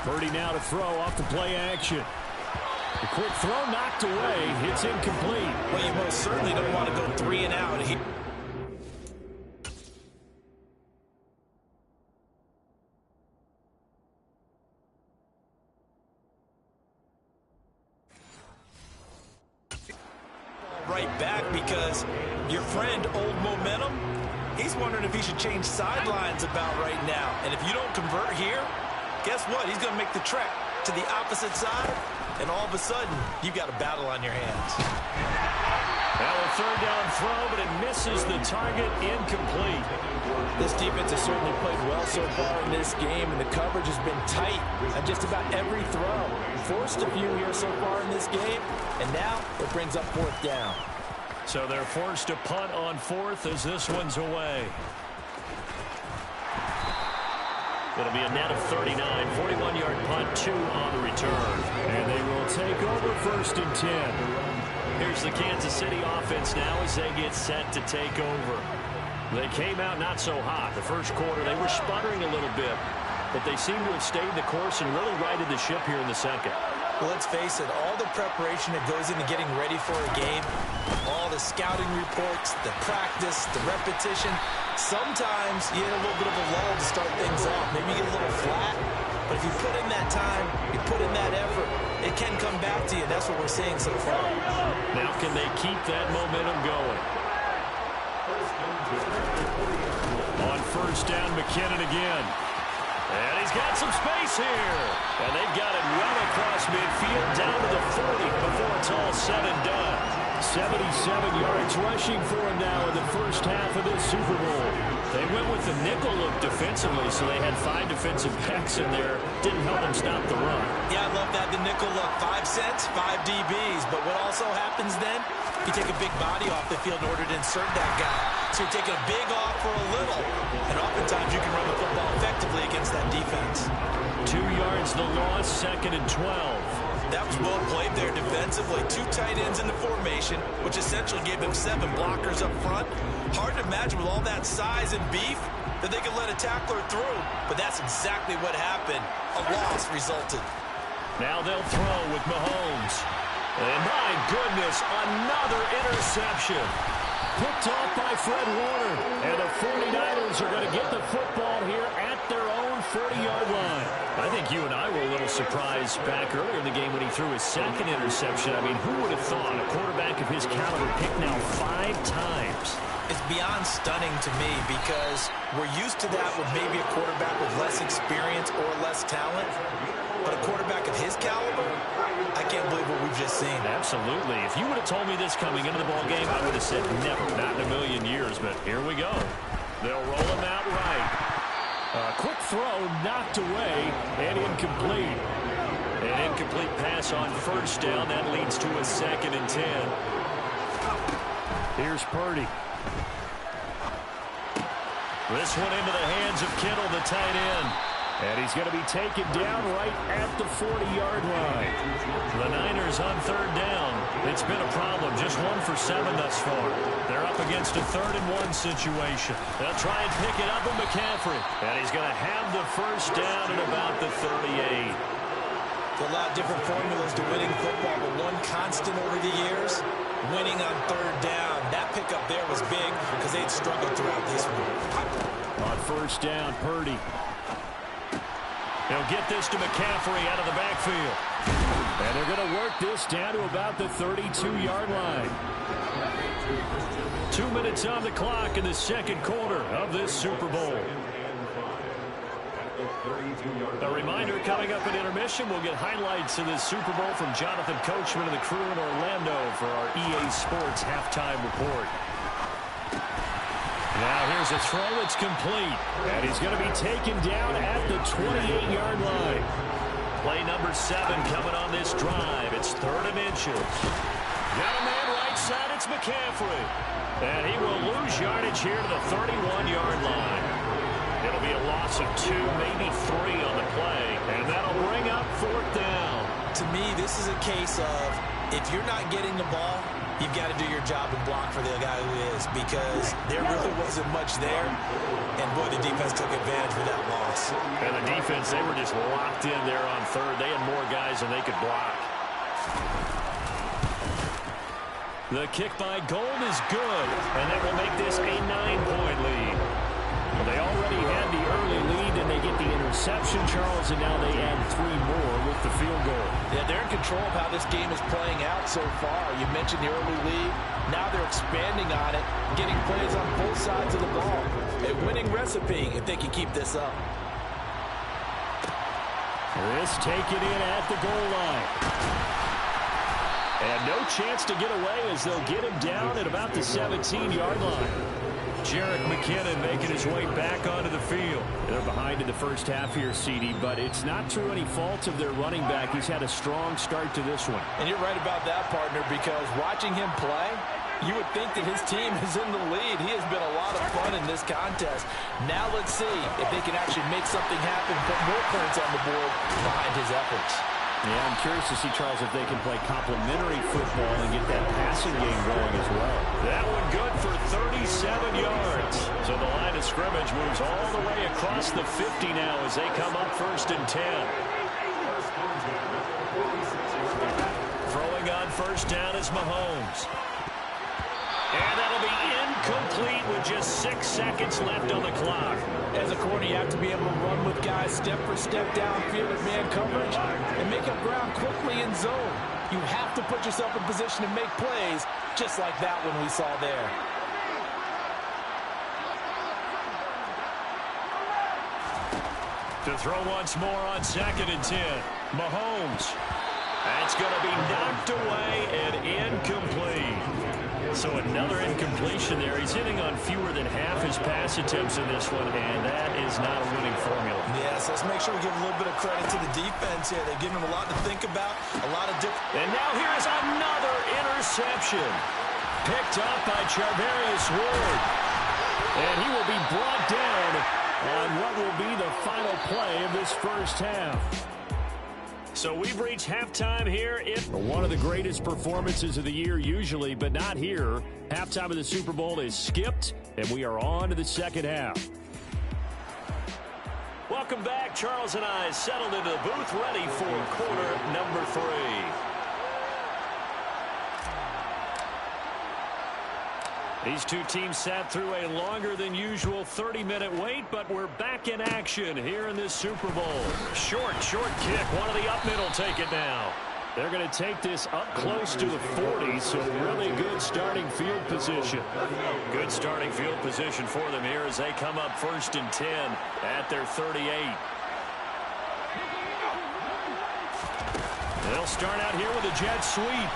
Purdy now to throw off the play action. The quick throw knocked away. It's incomplete. Well, you most certainly don't want to go 3 and out. Right back because your friend, Old Momentum, he's wondering if he should change sidelines about right now. And if you don't convert here, guess what? He's going to make the trek to the opposite side, and all of a sudden, you've got a battle on your hands. Well, a third down throw, but it misses the target, incomplete. This defense has certainly played well so far in this game, and the coverage has been tight on just about every throw. Forced a few here so far in this game, and now it brings up 4th down. So they're forced to punt on 4th as this one's away. It'll be a net of 39, 41-yard punt, 2 on the return. And they will take over 1st and 10. Here's the Kansas City offense now as they get set to take over. They came out not so hot. The first quarter, they were sputtering a little bit, but they seem to have stayed the course and really righted the ship here in the second. Well, let's face it, all the preparation that goes into getting ready for a game, all the scouting reports, the practice, the repetition, sometimes you get a little bit of a lull to start things off. Maybe you get a little flat, but if you put in that time, you put in that effort, it can come back to you. That's what we're seeing so far. Now can they keep that momentum going? On 1st down, McKinnon again. And he's got some space here. And they've got it well across midfield down to the 40 before it's all said and done. 77 yards rushing for him now in the first half of this Super Bowl. They went with the nickel look defensively, so they had 5 defensive backs in there. Didn't help them stop the run. Yeah, I love that, the nickel look. 5 cents, 5 DBs. But what also happens then, you take a big body off the field in order to insert that guy. So you're taking a big off for a little. And oftentimes you can run the football effectively against that defense. 2 yards the loss, 2nd and 12. That was well played there defensively. 2 tight ends in the formation, which essentially gave them 7 blockers up front. Hard to imagine with all that size and beef that they could let a tackler through. But that's exactly what happened. A loss resulted. Now they'll throw with Mahomes. And my goodness, another interception. Picked off by Fred Warner. And the 49ers are going to get the football here at their own 40-yard line. I think you and I were a little surprised back earlier in the game when he threw his 2nd interception. I mean, who would have thought a quarterback of his caliber picked now 5 times? It's beyond stunning to me because we're used to that with maybe a quarterback with less experience or less talent. But a quarterback of his caliber, I can't believe what we've just seen. Absolutely. If you would have told me this coming into the ball game, I would have said never, not in a million years. But here we go. They'll roll him out right. A quick throw knocked away and incomplete. An incomplete pass on 1st down. That leads to a 2nd and 10. Here's Purdy. This one into the hands of Kittle, the tight end. And he's going to be taken down right at the 40-yard line. The Niners on 3rd down. It's been a problem. Just 1 for 7 thus far. They're up against a 3rd and 1 situation. They'll try and pick it up with McCaffrey. And he's going to have the 1st down at about the 38. A lot of different formulas to winning football, but one constant over the years, winning on 3rd down. That pickup there was big because they'd struggled throughout this one. On 1st down, Purdy. He'll get this to McCaffrey out of the backfield. And they're going to work this down to about the 32-yard line. 2 minutes on the clock in the 2nd quarter of this Super Bowl. A reminder, coming up at intermission, we'll get highlights of this Super Bowl from Jonathan Coachman and the crew in Orlando for our EA Sports halftime report. Now here's a throw that's complete. And he's going to be taken down at the 28-yard line. Play number 7 coming on this drive. It's 3rd and inches. Got a man right side. It's McCaffrey. And he will lose yardage here to the 31-yard line. It'll be a loss of 2, maybe 3 on the play. And that'll bring up 4th down. To me, this is a case of if you're not getting the ball, you've got to do your job and block for the guy who is, because there really wasn't much there. And, boy, the defense took advantage of that loss. defense. And the defense, they were just locked in there on third. They had more guys than they could block. The kick by Gold is good, and that will make this a 9-point lead. Well, they already had the early lead, and they get the interception, Charles, and now they add 3 more with the field goal. Yeah, they're in control of how this game is playing out so far. You mentioned the early lead. Now they're expanding on it, getting plays on both sides of the ball. A winning recipe if they can keep this up. This taken in at the goal line. And no chance to get away as they'll get him down at about the 17-yard line. Jerick McKinnon making his way back onto the field. They're behind in the first half here, CD, but it's not through any fault of their running back. He's had a strong start to this one. And you're right about that, partner, because watching him play, you would think that his team is in the lead. He has been a lot of fun in this contest. Now let's see if they can actually make something happen, put more points on the board behind his efforts. Yeah, I'm curious to see, Charles, if they can play complementary football and get that passing game going as well. That one good for 37 yards. So the line of scrimmage moves all the way across the 50 now as they come up 1st and 10. Throwing on first down is Mahomes. And that'll be incomplete with just 6 seconds left on the clock. As a corner, you have to be able to run with guys step for step downfield with man coverage and make up ground quickly in zone. You have to put yourself in position to make plays just like that one we saw there. To throw once more on 2nd and 10. Mahomes. That's going to be knocked away and incomplete. So another incompletion there. He's hitting on fewer than half his pass attempts in this one, and that is not a winning formula. Yes, let's make sure we give a little bit of credit to the defense here. They've given him a lot to think about, a lot of different... And now here's another interception. Picked up by Charvarius Ward. And he will be brought down on what will be the final play of this first half. So we've reached halftime here. One of the greatest performances of the year usually, but not here. Halftime of the Super Bowl is skipped, and we are on to the second half. Welcome back. Charles and I settled into the booth, ready for quarter number 3. These two teams sat through a longer than usual 30-minute wait, but we're back in action here in this Super Bowl. Short kick. One of the up middle take it now. They're going to take this up close to the 40, so really good starting field position. Good starting field position for them here as they come up 1st and 10 at their 38. They'll start out here with a jet sweep.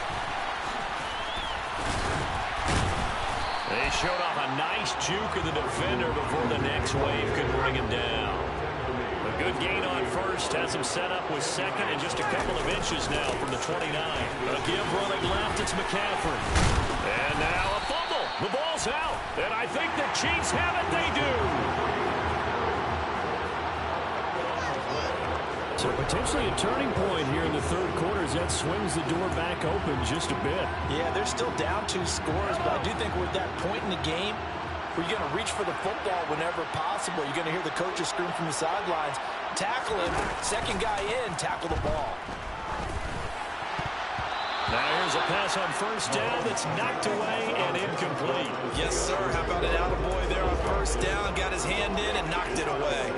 They showed off a nice juke of the defender before the next wave could bring him down. A good gain on first has him set up with 2nd and just a couple of inches now from the 29. A give running left, it's McCaffrey. And now a fumble. The ball's out. And I think the Chiefs have it. They do. So potentially a turning point here in the 3rd quarter as that swings the door back open just a bit. Yeah, they're still down 2 scores, but I do think we're at that point in the game where you're going to reach for the football whenever possible. You're going to hear the coaches scream from the sidelines, tackle him, 2nd guy in, tackle the ball. Now here's a pass on first down that's knocked away and incomplete. Yes, sir. How about an attaboy there on first down? Got his hand in and knocked it away.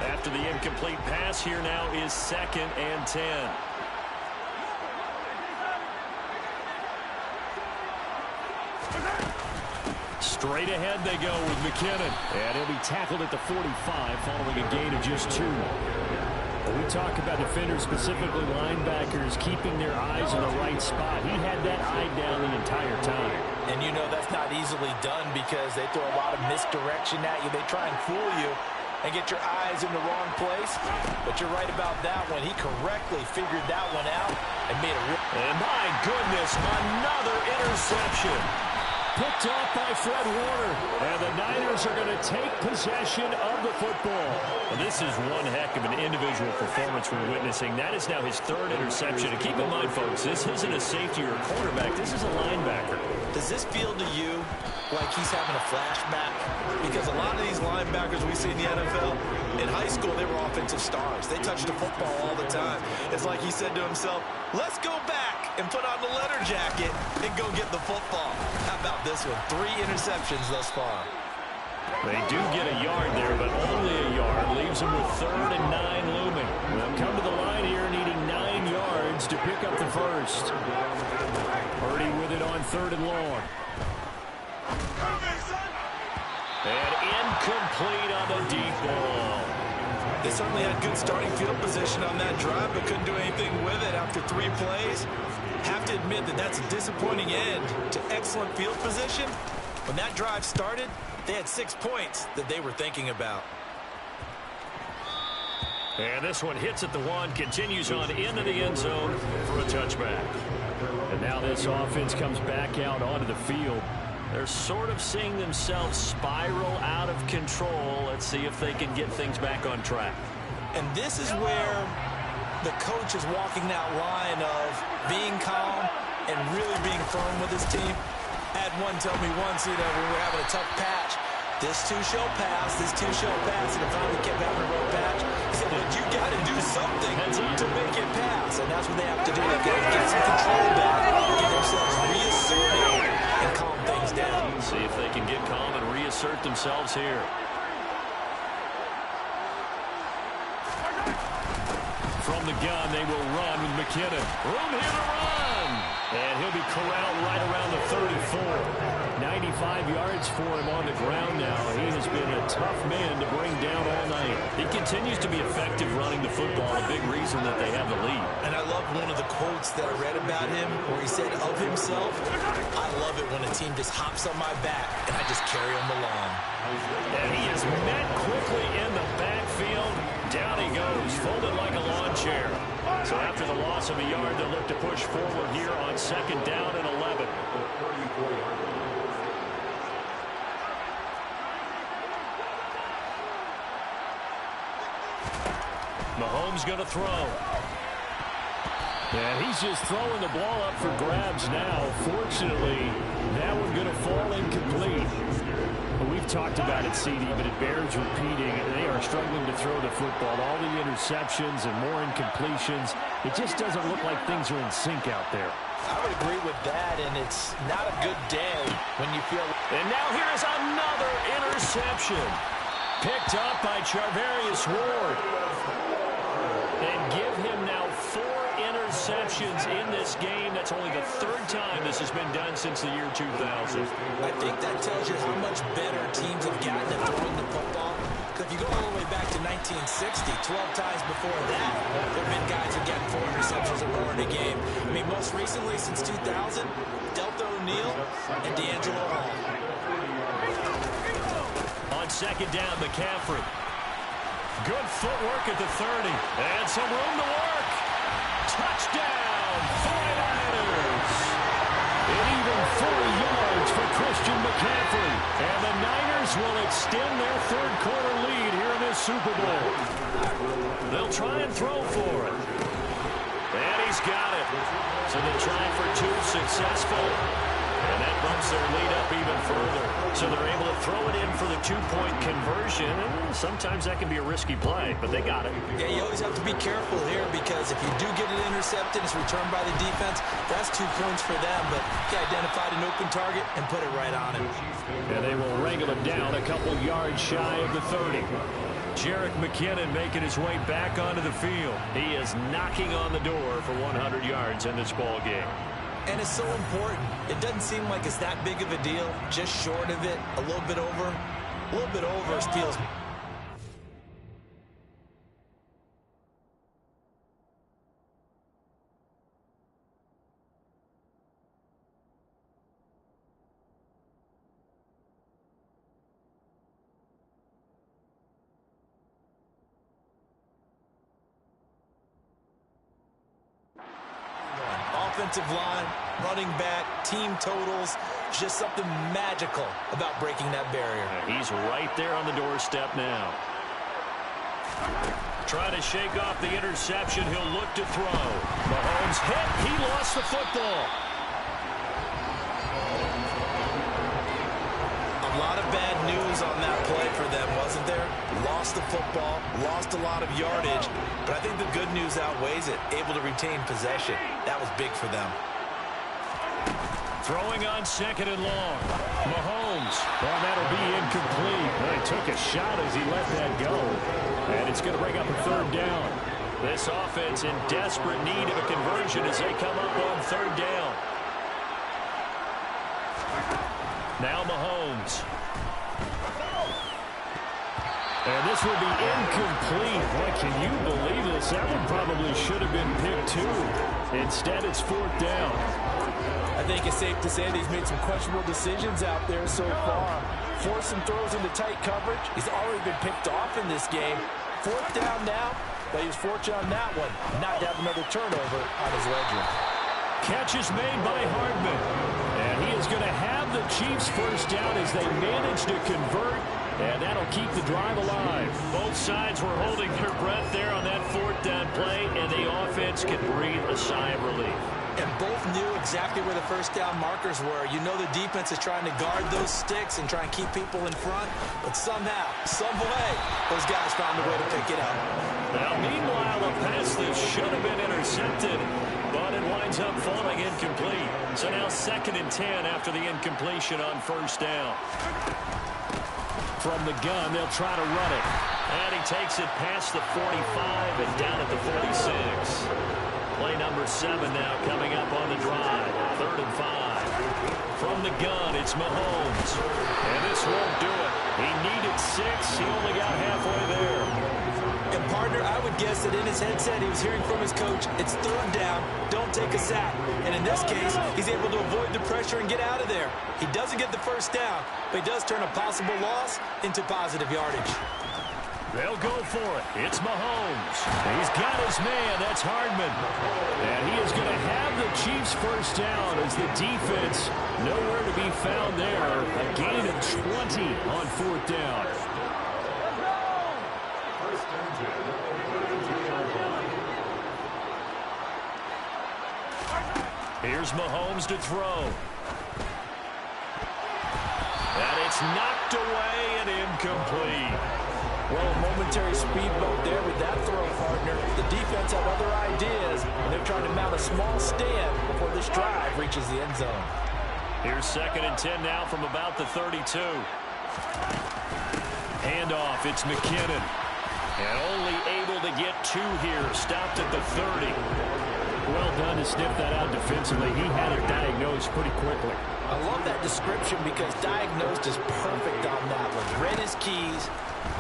After the incomplete pass, here now is 2nd and 10. Straight ahead they go with McKinnon. And he'll be tackled at the 45 following a gain of just 2. When we talk about defenders, specifically linebackers, keeping their eyes in the right spot. He had that eye down the entire time. And you know that's not easily done because they throw a lot of misdirection at you. They try and fool you and get your eyes in the wrong place. But you're right about that one. He correctly figured that one out and made a rip. And my goodness, another interception. Picked off by Fred Warner. And the Niners are going to take possession of the football. Well, this is one heck of an individual performance we're witnessing. That is now his third interception. And keep in mind, folks, this isn't a safety or a cornerback. This is a linebacker. Does this feel to you like he's having a flashback? Because a lot of these linebackers we see in the NFL, in high school, they were offensive stars. They touched the football all the time. It's like he said to himself, let's go back and put on the leather jacket and go get the football. How about this one? 3 interceptions thus far. They do get a yard there, but only a yard. Leaves them with 3rd and 9 looming. They'll come to the line here needing 9 yards to pick up the first. Purdy with it on 3rd and long. And incomplete on the deep ball. They certainly had good starting field position on that drive, but couldn't do anything with it after 3 plays. Have to admit that that's a disappointing end to excellent field position. When that drive started, they had 6 points that they were thinking about. And this one hits at the 1, continues on into the end zone for a touchback. And now this offense comes back out onto the field. They're sort of seeing themselves spiral out of control. Let's see if they can get things back on track. And this is where the coach is walking that line of being calm and really being firm with his team. I had one tell me once, when we were having a tough patch, this too shall pass, this too shall pass, and it finally kept having a rough patch. He said, but you got to do something to make it pass, and that's what they have to do. They've got to get some control back, get themselves reasserted, and calm things down. See if they can get calm and reassert themselves here. From the gun, they will run with McKinnon. Room here to run. And he'll be corralled right around the 34. 95 yards for him on the ground now. He has been a tough man to bring down all night. He continues to be effective running the football, a big reason that they have the lead. And I love one of the quotes that I read about him where he said of himself, I love it when a team just hops on my back and I just carry them along. And he is met quickly in the backfield. Down he goes, folded like a lawn chair. So after the loss of a yard, they'll look to push forward here on 2nd down and 11. Mahomes going to throw. And he's just throwing the ball up for grabs now. Fortunately, that one going to fall incomplete. We've talked about it, CD, but it bears repeating. They are struggling to throw the football. All the interceptions and more incompletions. It just doesn't look like things are in sync out there. I would agree with that, and it's not a good day when you feel... And now here's another interception. Picked up by Charvarius Ward. And give him now 4 interceptions in this game. That's only the 3rd time this has been done since the year 2000. I think that tells you how much better teams have gotten at throwing the football. Because if you go all the way back to 1960, 12 times before that, there have been guys who get 4 interceptions or more in a game. I mean, most recently, since 2000, Delta O'Neal and D'Angelo Hall. On 2nd down, McCaffrey. Good footwork at the 30. And some room to work. Touchdown, 49ers. An even 4 yards for Christian McCaffrey. And the Niners will extend their 3rd quarter lead here in this Super Bowl. They'll try and throw for it. And he's got it. So they'll try for 2, successful. And that bumps their lead up even further. So they're able to throw it in for the 2-point conversion. And sometimes that can be a risky play, but they got it. Yeah, you always have to be careful here because if you do get it intercepted, it's returned by the defense, that's 2 points for them. But he identified an open target and put it right on him. And they will wrangle him down a couple yards shy of the 30. Jerick McKinnon making his way back onto the field. He is knocking on the door for 100 yards in this ball game. And it's so important. It doesn't seem like it's that big of a deal. Just short of it, a little bit over. A little bit over feels... Offensive line, running back, team totals. Just something magical about breaking that barrier. He's right there on the doorstep now. Trying to shake off the interception. He'll look to throw. Mahomes hit. He lost the football. A lot of bad news on that play for them, wasn't there? Lost the football, lost a lot of yardage, but I think the good news outweighs it. Able to retain possession. That was big for them. Throwing on 2nd and long. Mahomes. Well, that'll be incomplete. Well, he took a shot as he let that go. And it's going to bring up a 3rd down. This offense in desperate need of a conversion as they come up on 3rd down. Now Mahomes. And this will be incomplete. Boy, can you believe this? That one probably should have been picked too. Instead, it's 4th down. I think it's safe to say that he's made some questionable decisions out there so far. Forced some throws into tight coverage. He's already been picked off in this game. 4th down now, but he was fortunate on that one not to have another turnover on his ledger. Catch is made by Hardman. And he is going to have the Chiefs 1st down as they manage to convert. And that'll keep the drive alive. Both sides were holding their breath there on that 4th down play, and the offense can breathe a sigh of relief. And both knew exactly where the 1st down markers were. You know the defense is trying to guard those sticks and try and keep people in front, but somehow, some way, those guys found a way to pick it up. Now, meanwhile, a pass that should have been intercepted, but it winds up falling incomplete. So now 2nd and 10 after the incompletion on 1st down. From the gun, they'll try to run it. And he takes it past the 45 and down at the 46. Play number 7 now coming up on the drive. 3rd and 5. From the gun, it's Mahomes. And this won't do it. He needed 6. He only got halfway there. And, partner, I would guess that in his headset he was hearing from his coach, it's 3rd down, don't take a sack. And in this case, he's able to avoid the pressure and get out of there. He doesn't get the 1st down, but he does turn a possible loss into positive yardage. They'll go for it. It's Mahomes. He's got his man. That's Hardman. And he is going to have the Chiefs 1st down as the defense nowhere to be found there. A gain of 20 on 4th down. Here's Mahomes to throw. And it's knocked away and incomplete. Well, a momentary speed bump there with that throw, partner. The defense had other ideas, and they're trying to mount a small stand before this drive reaches the end zone. Here's 2nd and 10 now from about the 32. Handoff, it's McKinnon. And only able to get 2 here. Stopped at the 30. Well done to sniff that out defensively. He had it diagnosed pretty quickly. I love that description because diagnosed is perfect on that one. Read his keys,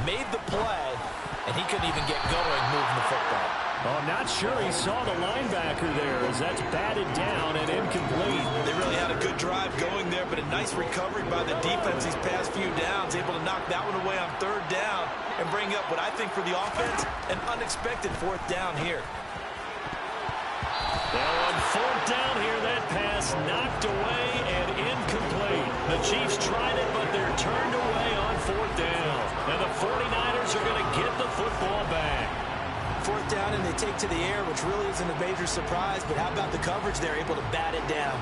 made the play, and he couldn't even get going moving the football. Well, I'm not sure he saw the linebacker there as that's batted down and incomplete. They really had a good drive going there, but a nice recovery by the defense these past few downs, able to knock that one away on 3rd down and bring up what I think for the offense, an unexpected 4th down here. Now on 4th down here, that pass knocked away and incomplete. The Chiefs tried it, but they're turned away on 4th down. And the 49ers are going to get the football back. 4th down, and they take to the air, which really isn't a major surprise, but how about the coverage there, able to bat it down?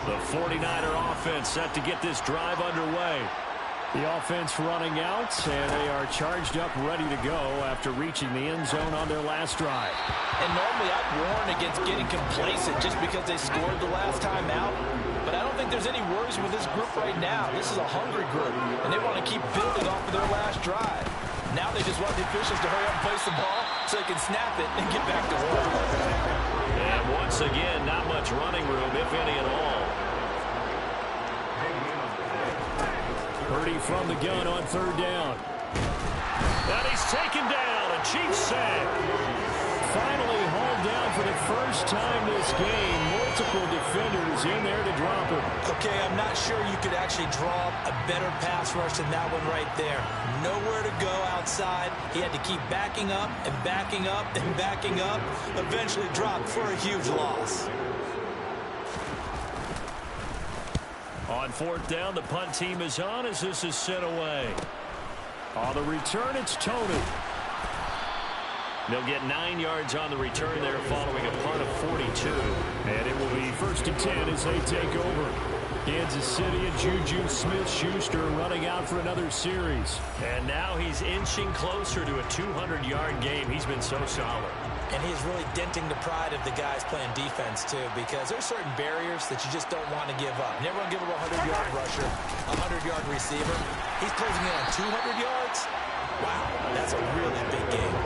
The 49er offense set to get this drive underway. The offense running out, and they are charged up, ready to go after reaching the end zone on their last drive. And normally I'd warn against getting complacent just because they scored the last time out. But I don't think there's any worries with this group right now. This is a hungry group, and they want to keep building off of their last drive. Now they just want the officials to hurry up and place the ball so they can snap it and get back to work. And once again, not much running room, if any at all. Purdy from the gun on 3rd down. And he's taken down. A Chiefs sack. Finally hauled down for the first time this game. Multiple defenders in there to drop him. Okay, I'm not sure you could actually draw a better pass rush than that one right there. Nowhere to go outside. He had to keep backing up and backing up and backing up. Eventually dropped for a huge loss. On fourth down, the punt team is on as this is sent away. On the return, it's Tony. They'll get 9 yards on the return there following a punt of 42. And it will be 1st and 10 as they take over. Kansas City and Juju Smith-Schuster running out for another series. And now he's inching closer to a 200-yard game. He's been so solid. And he's really denting the pride of the guys playing defense, too, because there's certain barriers that you just don't want to give up. Never want to give up a 100-yard rusher, a 100-yard receiver. He's closing in on 200 yards. Wow, that's a really big game.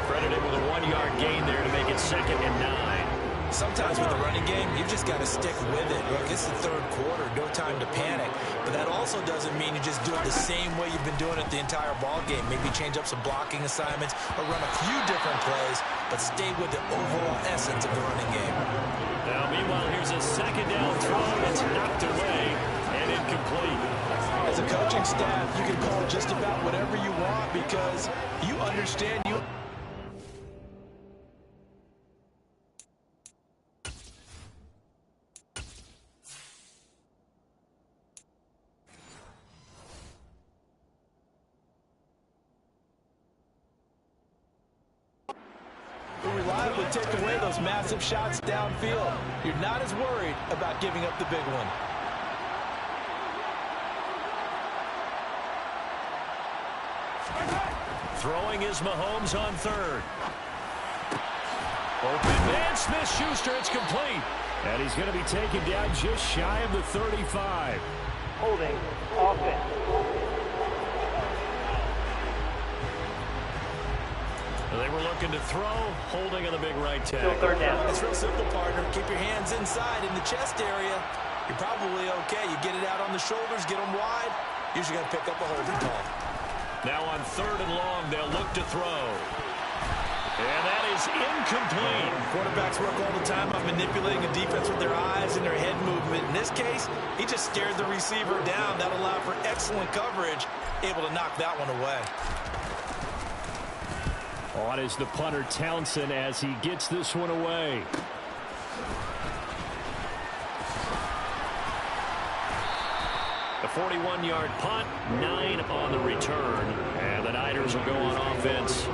Credited with a 1-yard gain there to make it 2nd and 9. Sometimes with the running game, you've just got to stick with it. Look, it's the third quarter, no time to panic. But that also doesn't mean you just do it the same way you've been doing it the entire ball game. Maybe change up some blocking assignments or run a few different plays, but stay with the overall essence of the running game. Now, meanwhile, here's a 2nd down throw that's knocked away and incomplete. As a coaching staff, you can call just about whatever you want because you understand you. Reliably take away those massive shots downfield. You're not as worried about giving up the big one. Throwing is Mahomes on 3rd. Open man, Smith-Schuster, it's complete. And he's going to be taken down just shy of the 35. Holding offense. They were looking to throw, holding on the big right tackle. Still 3rd down. It's real simple, partner. Keep your hands inside in the chest area. You're probably okay. You get it out on the shoulders, get them wide. Usually going to pick up a holding call. Now on 3rd and long, they'll look to throw. And that is incomplete. Quarterbacks work all the time on manipulating a defense with their eyes and their head movement. In this case, he just stared the receiver down. That allowed for excellent coverage, able to knock that one away. On is the punter Townsend as he gets this one away. The 41-yard punt, 9 on the return. And the Niners will go on offense,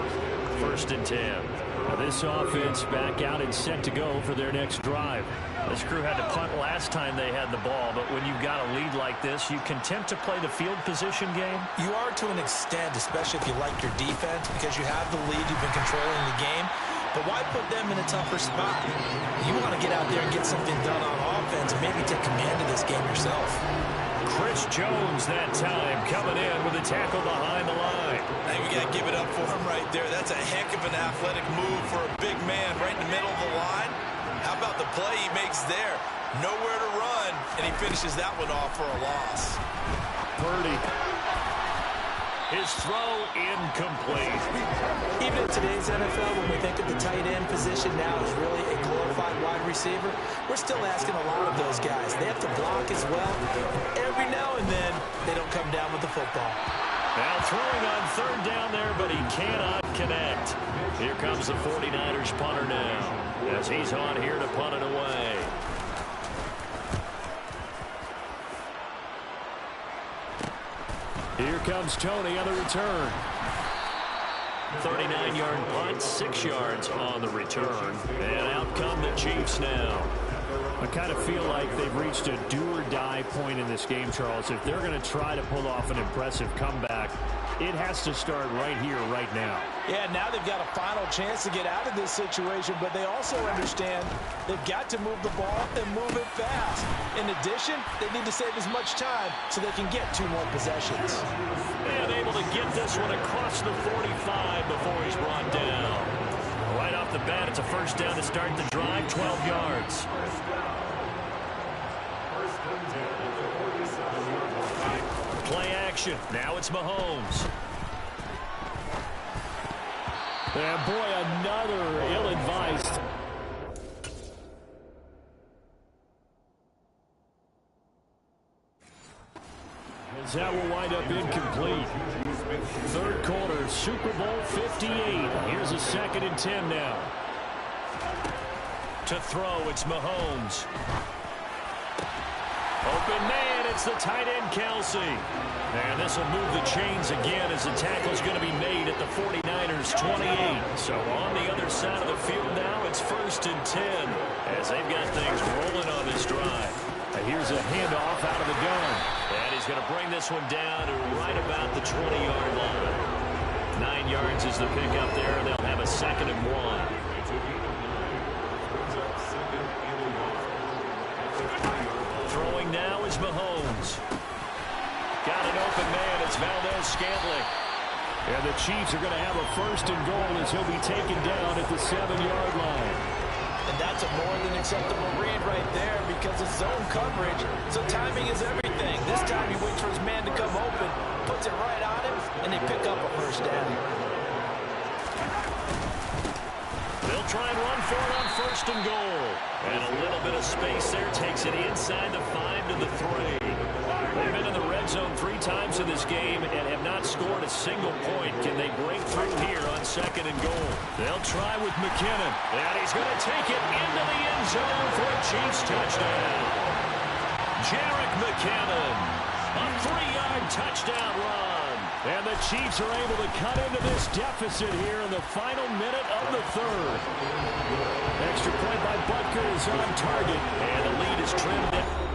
1st and 10. Now this offense back out and set to go for their next drive. This crew had to punt last time they had the ball, but when you've got a lead like this, you content to play the field position game? You are to an extent, especially if you like your defense, because you have the lead, you've been controlling the game. But why put them in a tougher spot? You want to get out there and get something done on offense and maybe take command of this game yourself. Chris Jones that time coming in with a tackle behind the line. Hey, we got to give it up for him right there. That's a heck of an athletic move for a big man right in the middle of the line. How about the play he makes there? Nowhere to run, and he finishes that one off for a loss. Purdy. His throw incomplete. Even in today's NFL, when we think of the tight end position now as really a glorified wide receiver, we're still asking a lot of those guys. They have to block as well. Every now and then, they don't come down with the football. Now throwing on 3rd down there, but he cannot connect. Here comes the 49ers punter now, as he's on here to punt it away. Here comes Tony on the return. 39-yard punt, 6 yards on the return. And out come the Chiefs now. I kind of feel like they've reached a do-or-die point in this game, Charles. If they're going to try to pull off an impressive comeback, it has to start right here, right now. Yeah, now they've got a final chance to get out of this situation, but they also understand they've got to move the ball and move it fast. In addition, they need to save as much time so they can get 2 more possessions. And able to get this one across the 45 before he's brought down. Right off the bat, it's a 1st down to start the drive, 12 yards. Play action. Now it's Mahomes. And boy, another ill-advised. As that will wind up incomplete. 3rd quarter, Super Bowl 58. Here's a 2nd and 10 now. To throw, it's Mahomes. Open man, it's the tight end, Kelsey. And this will move the chains again as the tackle's going to be made at the 49ers 28. So on the other side of the field now, it's 1st and 10 as they've got things rolling on this drive. Here's a handoff out of the gun. And he's going to bring this one down to right about the 20-yard line. 9 yards is the pickup there, and they'll have a 2nd and 1. Throwing now is Mahomes. Got an open man. It's Valdez-Scantling. And the Chiefs are going to have a 1st and goal as he'll be taken down at the 7-yard line. And that's a more than acceptable read right there because it's zone coverage, so timing is everything. This time he waits for his man to come open, puts it right on him, and they pick up a 1st down. They'll try and run for it on 1st and goal. And a little bit of space there takes it inside the 5 to the 3. They've been in the red zone 3 times in this game and have not scored a single point. Can they break through here on 2nd and goal? They'll try with McKinnon. And he's going to take it into the end zone for a Chiefs touchdown. Jerick McKinnon, a 3-yard touchdown run. And the Chiefs are able to cut into this deficit here in the final minute of the 3rd. Extra point by Butker is on target. And the lead is trimmed down.